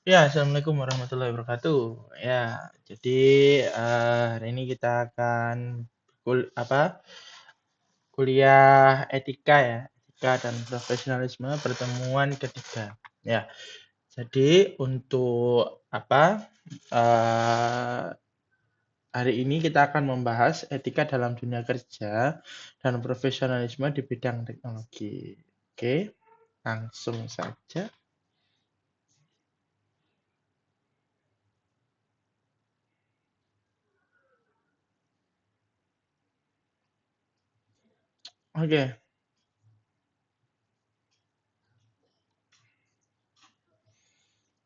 Ya, Assalamualaikum warahmatullahi wabarakatuh. Ya, jadi hari ini kita akan kuliah etika ya, etika dan profesionalisme pertemuan ketiga. Ya, jadi untuk eh, hari ini kita akan membahas etika dalam dunia kerja dan profesionalisme di bidang teknologi. Oke, langsung saja. Oke,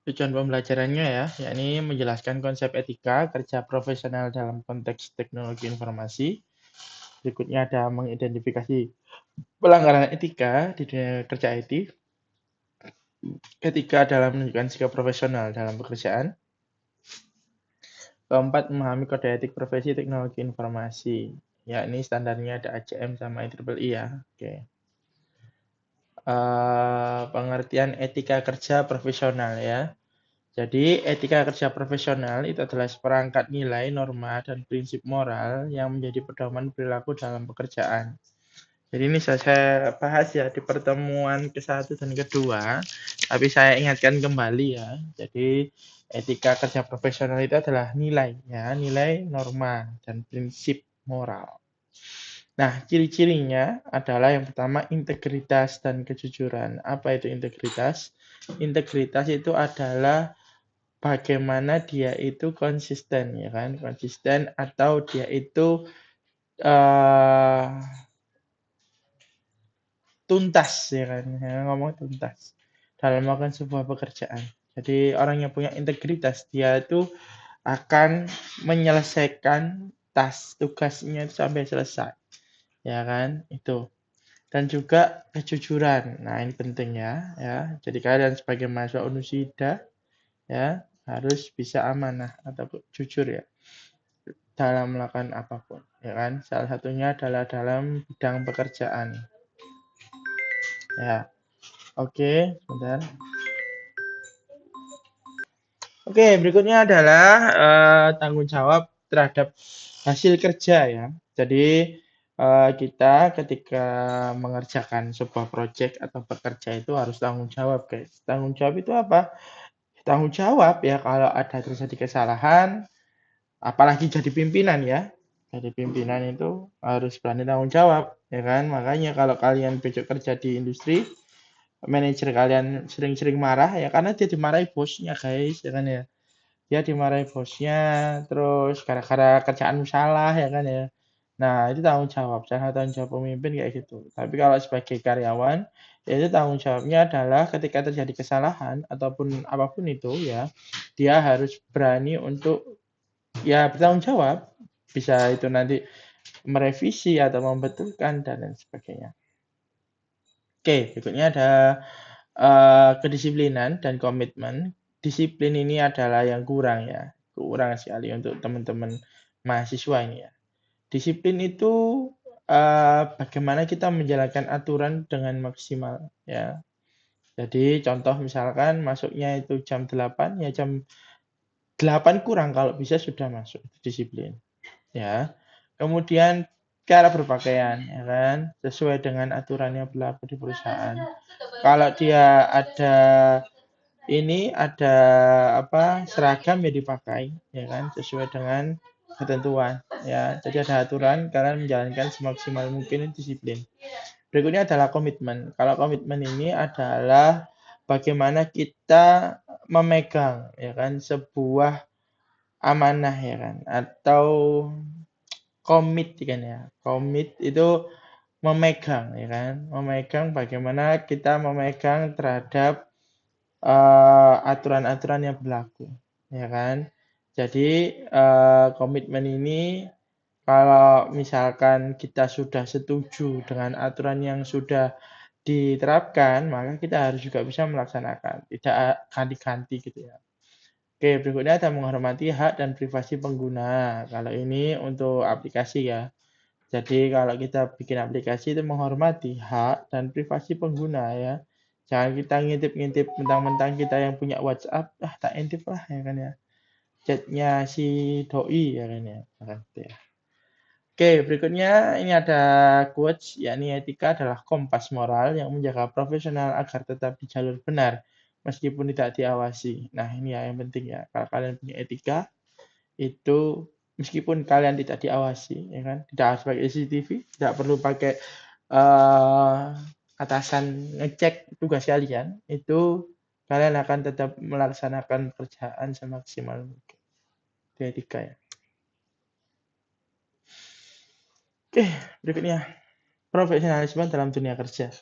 tujuan pembelajarannya ya, yakni menjelaskan konsep etika kerja profesional dalam konteks teknologi informasi. Berikutnya ada mengidentifikasi pelanggaran etika di dunia kerja IT, etika dalam menunjukkan sikap profesional dalam pekerjaan. Keempat, memahami kode etik profesi teknologi informasi, yakni standarnya ada ACM sama IEEE ya. Oke. Pengertian etika kerja profesional ya. Jadi, etika kerja profesional itu adalah seperangkat nilai, norma, dan prinsip moral yang menjadi pedoman perilaku dalam pekerjaan. Jadi ini saya bahas ya di pertemuan ke-1 dan kedua, tapi saya ingatkan kembali ya. Jadi, etika kerja profesional itu adalah nilai ya, nilai, norma, dan prinsip moral. Nah, ciri-cirinya adalah yang pertama integritas dan kejujuran. Apa itu integritas? Integritas itu adalah bagaimana dia itu konsisten ya kan, konsisten atau dia itu eh, tuntas ya kan, ya, ngomong tuntas dalam melakukan sebuah pekerjaan. Jadi orang yang punya integritas dia itu akan menyelesaikan tugasnya itu sampai selesai, ya kan itu. Dan juga kejujuran. Nah, ini penting ya. Jadi kalian sebagai mahasiswa Unusida ya harus bisa amanah atau jujur ya dalam melakukan apapun, ya kan? Salah satunya adalah dalam bidang pekerjaan. Ya, oke, sebentar. Oke, berikutnya adalah tanggung jawab terhadap hasil kerja ya. Jadi kita ketika mengerjakan sebuah proyek atau bekerja itu harus tanggung jawab, guys. Tanggung jawab itu apa? Tanggung jawab ya kalau ada terjadi kesalahan, apalagi jadi pimpinan ya. Jadi pimpinan itu harus berani tanggung jawab, ya kan? Makanya kalau kalian besok kerja di industri, manajer kalian sering-sering marah ya karena dia dimarahi bosnya, guys, ya kan ya. Dia dimarahi bosnya, terus gara-gara kerjaanmu salah ya kan ya. Nah, itu tanggung jawab, jangan tanggung jawab pemimpin kayak gitu. Tapi kalau sebagai karyawan, ya itu tanggung jawabnya adalah ketika terjadi kesalahan ataupun apapun itu ya, dia harus berani untuk ya bertanggung jawab. Bisa itu nanti merevisi atau membetulkan dan lain sebagainya. Oke, berikutnya ada kedisiplinan dan komitmen. Disiplin ini adalah yang kurang ya, kurang sekali untuk teman-teman mahasiswa ini ya. Disiplin itu bagaimana kita menjalankan aturan dengan maksimal ya. Jadi contoh misalkan masuknya itu jam 8 ya jam 8 kurang kalau bisa sudah masuk, itu disiplin ya. Kemudian cara berpakaian ya kan sesuai dengan aturan yang berlaku di perusahaan. Kalau dia ada seragam ya dipakai ya kan sesuai dengan ketentuan ya. Jadi ada aturan kalian menjalankan semaksimal mungkin disiplin. Berikutnya adalah komitmen. Kalau komitmen ini adalah bagaimana kita memegang ya kan sebuah amanah ya kan atau komit kan ya. Komit itu memegang ya kan, memegang bagaimana kita memegang terhadap aturan-aturan yang berlaku, ya kan. Jadi komitmen ini kalau misalkan kita sudah setuju dengan aturan yang sudah diterapkan, maka kita harus juga bisa melaksanakan, tidak ganti-ganti gitu ya. Oke, berikutnya ada menghormati hak dan privasi pengguna. Kalau ini untuk aplikasi ya. Jadi kalau kita bikin aplikasi itu menghormati hak dan privasi pengguna ya. Jangan kita ngintip-ngintip mentang-mentang kita yang punya WhatsApp, tak intip lah ya kan ya. Chatnya si doi ya kan ya. Nah, gitu ya. Oke, berikutnya ini ada quotes, yakni etika adalah kompas moral yang menjaga profesional agar tetap di jalur benar meskipun tidak diawasi. Nah, ini ya yang penting ya. Kalau kalian punya etika, itu meskipun kalian tidak diawasi, ya kan, tidak harus pakai CCTV, tidak perlu pakai eh, atasan ngecek tugas kalian, itu kalian akan tetap melaksanakan kerjaan semaksimal mungkin. Itu etika ya. Oke, berikutnya profesionalisme dalam dunia kerja.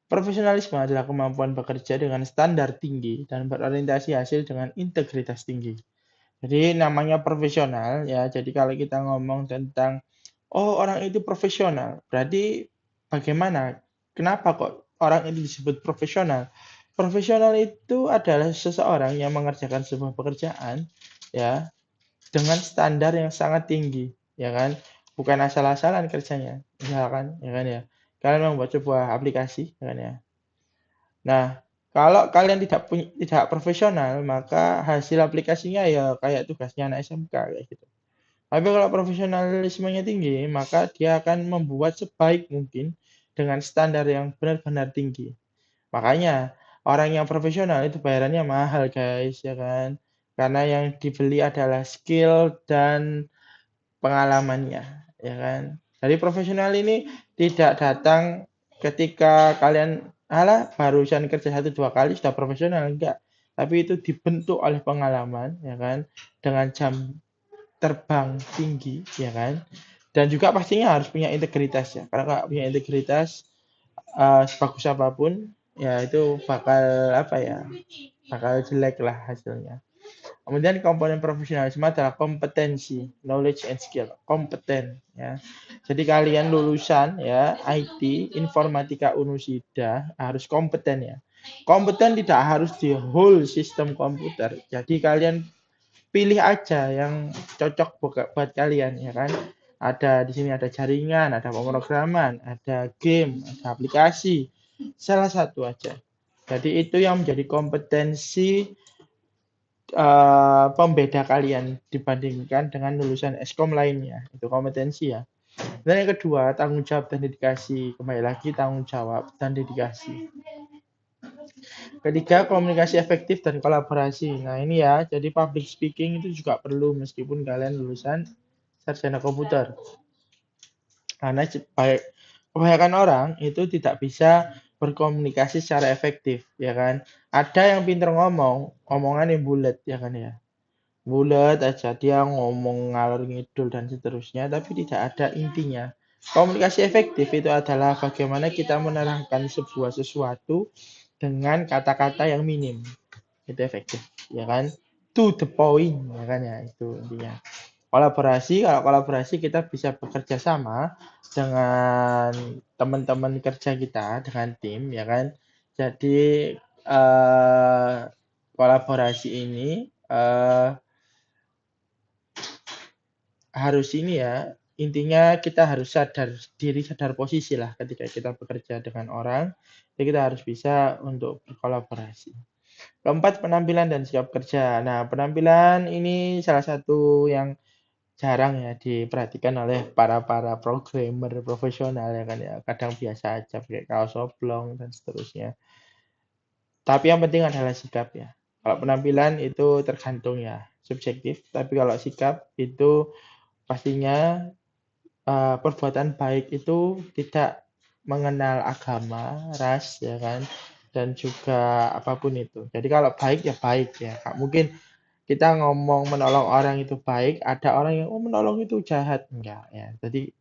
Profesionalisme adalah kemampuan bekerja dengan standar tinggi dan berorientasi hasil dengan integritas tinggi. Jadi namanya profesional ya. Jadi kalau kita ngomong tentang oh orang itu profesional, berarti bagaimana? Kenapa kok orang itu disebut profesional? Profesional itu adalah seseorang yang mengerjakan sebuah pekerjaan ya dengan standar yang sangat tinggi, ya kan? Bukan asal-asalan kerjanya, misalkan, ya kan ya. Kalian membuat sebuah aplikasi, ya kan ya. Nah, kalau kalian tidak profesional, maka hasil aplikasinya ya kayak tugasnya anak SMK kayak gitu. Tapi kalau profesionalismenya tinggi, maka dia akan membuat sebaik mungkin dengan standar yang benar-benar tinggi. Makanya orang yang profesional itu bayarannya mahal, guys, ya kan? Karena yang dibeli adalah skill dan pengalamannya, ya kan? Jadi profesional ini tidak datang ketika kalian alah barusan kerja satu dua kali sudah profesional, enggak. Tapi itu dibentuk oleh pengalaman, ya kan? Dengan jam terbang tinggi, ya kan? Dan juga pastinya harus punya integritas ya. Karena kalau punya integritas sebagus apapun, ya itu bakal apa ya? Bakal jelek lah hasilnya. Kemudian komponen profesionalisme adalah kompetensi, knowledge and skill, kompeten ya. Jadi kalian lulusan ya IT, informatika Unusida harus kompeten ya. Kompeten tidak harus di whole sistem komputer. Jadi kalian pilih aja yang cocok buat kalian ya kan. Ada di sini ada jaringan, ada pemrograman, ada game, ada aplikasi. Salah satu aja. Jadi itu yang menjadi kompetensi pembeda kalian dibandingkan dengan lulusan Eskom lainnya. Itu kompetensi ya. Dan yang kedua, tanggung jawab dan dedikasi. Kembali lagi tanggung jawab dan dedikasi. Ketiga, komunikasi efektif dan kolaborasi. Nah, ini ya, jadi public speaking itu juga perlu meskipun kalian lulusan sarjana komputer. Karena kebanyakan orang itu tidak bisa berkomunikasi secara efektif, ya kan? Ada yang pinter ngomong, omongan yang bulat, ya kan ya. Bulat aja dia ngomong ngalor ngidul dan seterusnya, tapi tidak ada intinya. Komunikasi efektif itu adalah bagaimana kita menerangkan sebuah sesuatu dengan kata-kata yang minim. Itu efektif, ya kan? To the point, ya kan ya, itu intinya. Kolaborasi, kalau kolaborasi kita bisa bekerja sama dengan teman-teman kerja kita, dengan tim, ya kan? Jadi kolaborasi ini harus ini ya, intinya kita harus sadar diri, sadar posisi lah ketika kita bekerja dengan orang, jadi kita harus bisa untuk berkolaborasi. Keempat, penampilan dan sikap kerja. Nah, penampilan ini salah satu yang jarang ya diperhatikan oleh para programmer profesional ya kan ya. Kadang biasa aja pakai kaos oblong dan seterusnya. Tapi yang penting adalah sikap ya. Kalau penampilan itu tergantung ya, subjektif. Tapi kalau sikap itu pastinya perbuatan baik itu tidak mengenal agama, ras, ya kan, dan juga apapun itu. Jadi kalau baik ya baik ya. Nggak mungkin kita ngomong menolong orang itu baik, ada orang yang oh menolong itu jahat, enggak ya. Jadi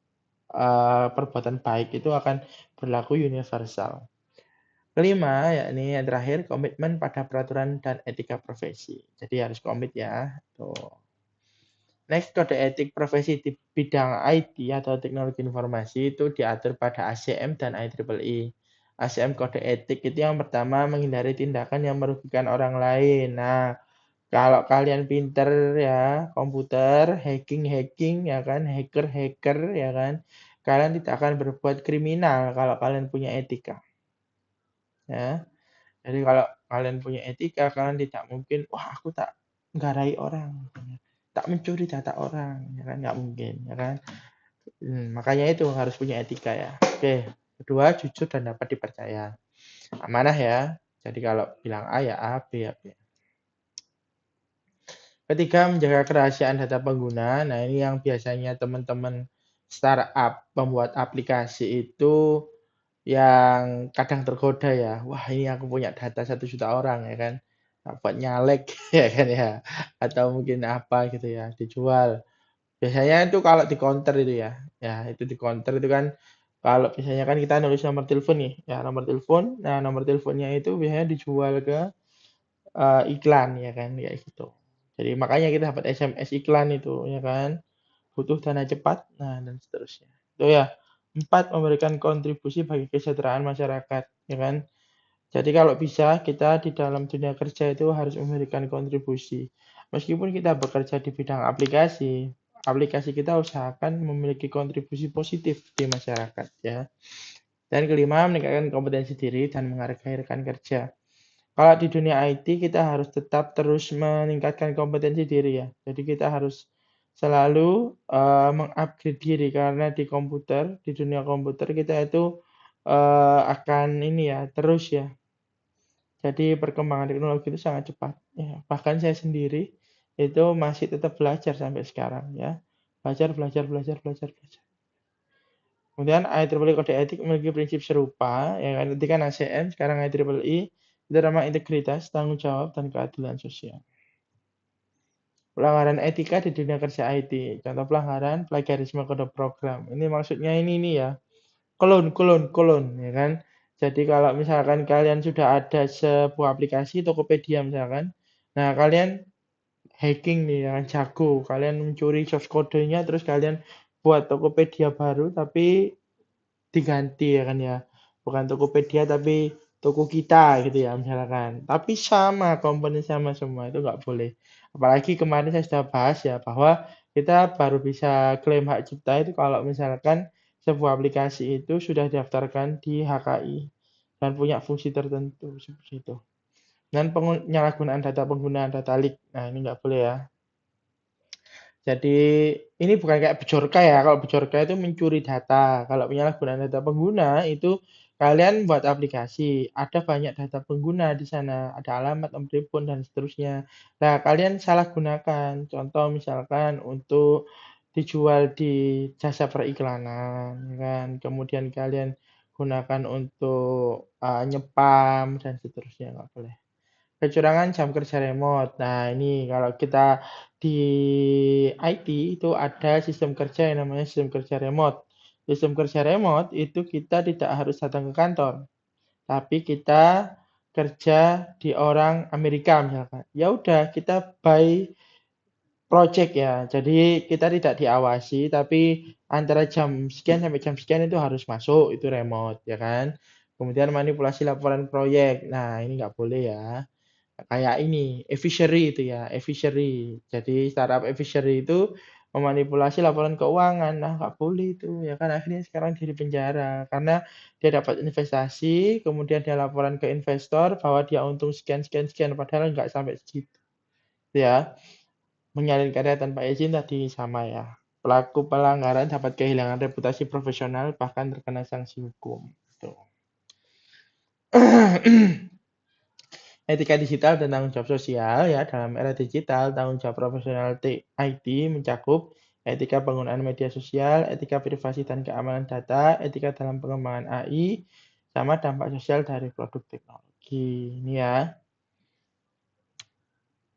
perbuatan baik itu akan berlaku universal. Kelima, yakni yang terakhir, komitmen pada peraturan dan etika profesi. Jadi harus komit ya. Tuh. Next, kode etik profesi di bidang IT atau teknologi informasi itu diatur pada ACM dan IEEE. ACM kode etik itu yang pertama menghindari tindakan yang merugikan orang lain. Nah, kalau kalian pinter ya komputer, hacking ya kan, hacker ya kan, kalian tidak akan berbuat kriminal kalau kalian punya etika. Ya. Jadi kalau kalian punya etika, kalian tidak mungkin, wah aku tak nggarai orang, tak mencuri data orang, ya kan nggak mungkin, ya kan. Makanya itu harus punya etika ya. Oke, kedua jujur dan dapat dipercaya. Amanah ya. Jadi kalau bilang A ya A, B ya B. Ketiga, menjaga kerahasiaan data pengguna. Nah, ini yang biasanya teman-teman startup pembuat aplikasi itu yang kadang tergoda ya. Wah, ini aku punya data 1 juta orang ya kan. Buat nyalek ya kan ya. Atau mungkin apa gitu ya, dijual. Biasanya itu kalau di counter itu ya. Ya, itu di counter itu kan kalau biasanya kan kita nulis nomor telepon nih, ya nomor telepon. Nah, nomor teleponnya itu biasanya dijual ke iklan ya kan kayak gitu. Jadi makanya kita dapat SMS iklan itu ya kan. Butuh dana cepat, nah dan seterusnya. Itu ya. 4, memberikan kontribusi bagi kesejahteraan masyarakat, ya kan. Jadi kalau bisa kita di dalam dunia kerja itu harus memberikan kontribusi. Meskipun kita bekerja di bidang aplikasi, aplikasi kita usahakan memiliki kontribusi positif di masyarakat ya. Dan kelima, meningkatkan kompetensi diri dan menghargai rekan kerja. Kalau di dunia IT kita harus tetap terus meningkatkan kompetensi diri ya. Jadi kita harus selalu mengupgrade diri karena di komputer, di dunia komputer kita itu akan ini ya, terus ya. Jadi perkembangan teknologi itu sangat cepat ya. Bahkan saya sendiri itu masih tetap belajar sampai sekarang ya. Belajar, belajar, belajar, belajar, belajar. Kemudian IEEE Kode Etik memiliki prinsip serupa, ya kan? Tadi kan ASN, sekarang IEEE itu ramah integritas, tanggung jawab, dan keadilan sosial. Pelanggaran etika di dunia kerja IT. Contoh pelanggaran plagiarisme kode program. Ini maksudnya ini ya, kolon, ya kan? Jadi kalau misalkan kalian sudah ada sebuah aplikasi Tokopedia misalkan, nah kalian hacking nih, ya kan, jago, kalian mencuri source kodenya, terus kalian buat Tokopedia baru, tapi diganti ya kan ya. Bukan Tokopedia tapi toko kita gitu ya misalkan. Tapi sama komponen sama semua itu nggak boleh. Apalagi kemarin saya sudah bahas ya bahwa kita baru bisa klaim hak cipta itu kalau misalkan sebuah aplikasi itu sudah didaftarkan di HKI dan punya fungsi tertentu seperti itu. Dan penyalahgunaan data leak. Nah, ini nggak boleh ya. Jadi ini bukan kayak Bejorka ya. Kalau Bejorka itu mencuri data. Kalau penyalahgunaan data pengguna itu kalian buat aplikasi, ada banyak data pengguna di sana, ada alamat, nomor telepon dan seterusnya. Nah, kalian salah gunakan. Contoh misalkan untuk dijual di jasa periklanan, ya kan. Kemudian kalian gunakan untuk nyepam dan seterusnya nggak boleh. Kecurangan jam kerja remote. Nah, ini kalau kita di IT itu ada sistem kerja yang namanya sistem kerja remote. Sistem kerja remote itu kita tidak harus datang ke kantor, tapi kita kerja di orang Amerika misalkan. Ya udah, kita by project ya. Jadi kita tidak diawasi, tapi antara jam sekian sampai jam sekian itu harus masuk, itu remote ya kan. Kemudian manipulasi laporan proyek. Nah, ini nggak boleh ya. Kayak ini, e-fishery itu ya, e-fishery. Jadi startup e-fishery itu memanipulasi laporan keuangan. Nah, nggak boleh itu, ya kan akhirnya sekarang dia di penjara karena dia dapat investasi, kemudian dia laporan ke investor bahwa dia untung sekian sekian sekian padahal nggak sampai segitu. Ya, menyalin karya tanpa izin tadi sama ya. Pelaku pelanggaran dapat kehilangan reputasi profesional bahkan terkena sanksi hukum. Tuh. Etika digital dan tanggung jawab sosial ya dalam era digital tanggung jawab profesional IT mencakup etika penggunaan media sosial, etika privasi dan keamanan data, etika dalam pengembangan AI, sama dampak sosial dari produk teknologi. Ini ya.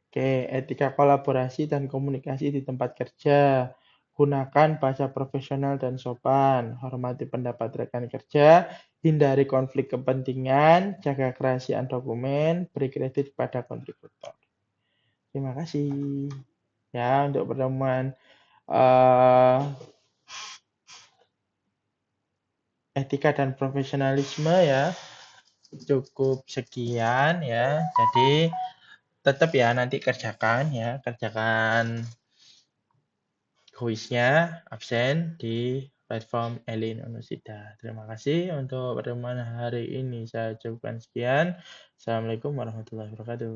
Oke, etika kolaborasi dan komunikasi di tempat kerja. Gunakan bahasa profesional dan sopan, hormati pendapat rekan kerja, hindari konflik kepentingan, jaga kerahasiaan dokumen, beri kredit pada kontributor. Terima kasih ya untuk pertemuan etika dan profesionalisme ya. Cukup sekian ya. Jadi tetap ya nanti kerjakan kuisnya absen di platform Elin Unusida. Terima kasih untuk pertemuan hari ini saya cukupkan sekian. Assalamualaikum warahmatullahi wabarakatuh.